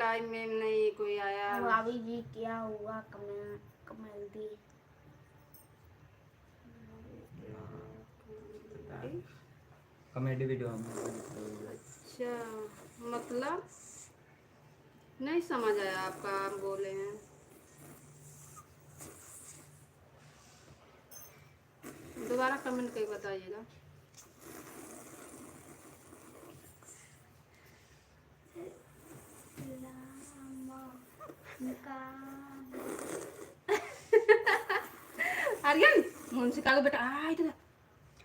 Live में नहीं कोई आया। भाभी जी क्या हुआ? कमेल दी कॉमेडी वीडियो हम। अच्छा, मतलब नहीं समझ आया आपका, आप बोले हैं। दोबारा कमेंट करके बताइएगा। आर्यन मुंशी का बेटा आ इधर,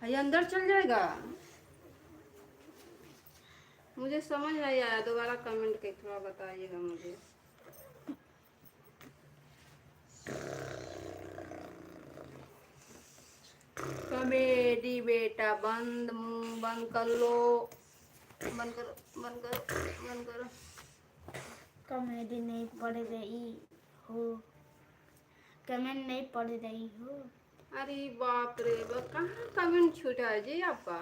ये अंदर चल जाएगा। मुझे समझ नहीं आया, दोबारा कमेंट करके थोड़ा बताइएगा मुझे। कॉमेडी बेटा बंद, मुंह बंद कर लो, बंद करो बंद करो बंद करो। कमेडी नहीं पढ़ रही हो, कमेंट नहीं पढ़ रही हो। अरे बाप रे बाप, कहाँ कमेंट छूटा है जी आपका।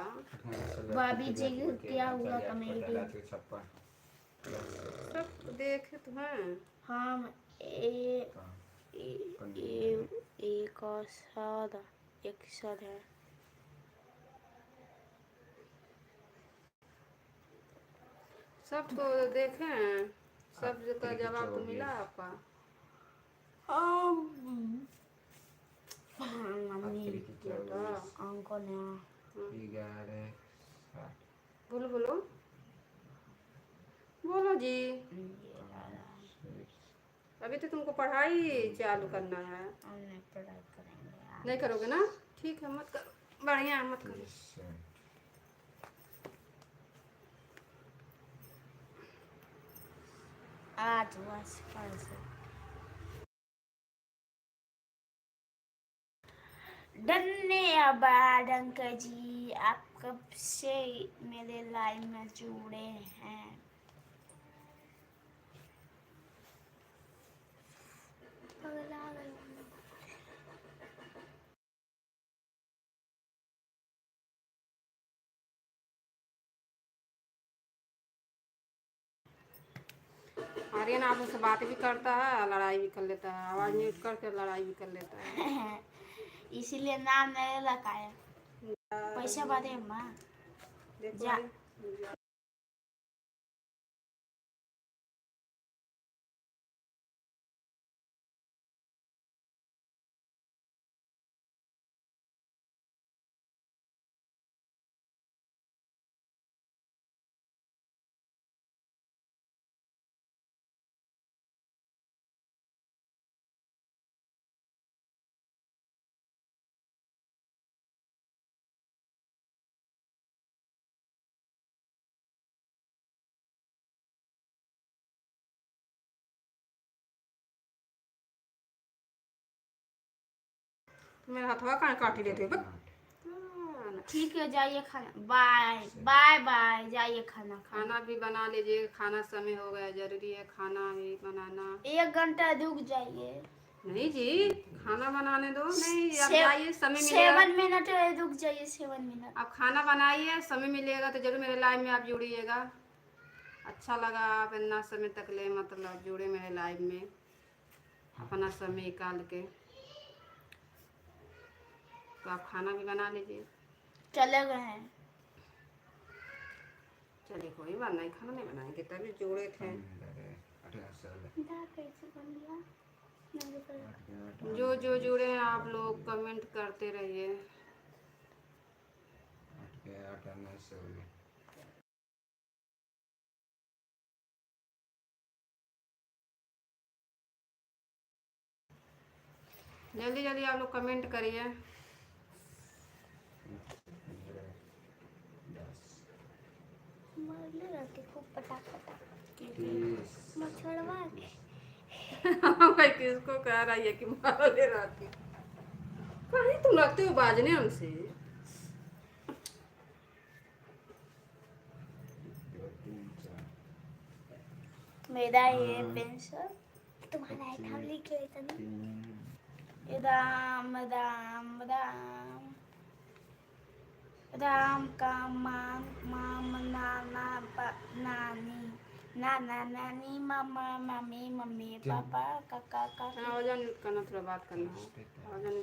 भाभी जी क्या हुआ? कमेडी सब देखे तो हैं हम एक साथ है। सब तो देखे हैं, सब का जवाब तो मिला आपका। मम्मी बेटा अंकल बोलो बोलो बोलो जी। अभी तो तुमको पढ़ाई चालू करना है। पढ़ाई करेंगे। नहीं करोगे ना? ठीक है, मत करो, बढ़िया है, मत करो। आज बस कल से धन्यवाद अंकल जी, आप कब से मेरे लाइव में जुड़े हैं? आर्यन आप उससे बात भी करता है, लड़ाई भी कर लेता है, आवाज म्यूट करके लड़ाई भी कर लेता है। इसीलिए नाम नहीं रखा है। पैसा बादे माँ जा। मेरा हथवा कहाँ काटी लेते हो? ठीक है जाइए खाना, बाय बाय बाय, जाइए खाना खाना भी बना लीजिए, खाना समय हो गया, जरूरी है खाना भी बनाना। 1 घंटा रुक जाइए। नहीं जी, खाना बनाने दो। नहीं अब जाइए, समय मिलेगा। 7 मिनट रुक जाइए, 7 मिनट। अब खाना बनाइए, समय मिलेगा तो जरूर मेरे लाइव में आप जुड़िएगा। अच्छा लगा आप इतना समय तक ले मतलब जुड़े मेरे लाइव में, अपना समय निकाल के। तो आप खाना भी बना लीजिए। चले गए हैं। चलिए कोई बात नहीं, खाना नहीं बनाएंगे, तभी जुड़े थे। जो जो जुड़े हैं आप लोग कमेंट करते रहिए। जल्दी जल्दी आप लोग कमेंट करिए। भाई किसको कह रही है कि मार ले राती? कहीं तुम लगते हो बाजने हमसे। मेरा ये पेंसिल तुम्हारा है, था लिख लेता नहीं। राम राम राम राम का मान माम नाना नानी नाना नानी मामा मामी मम्मी पापा काका काकी हाँ, वजन करना, थोड़ा बात करना है वजन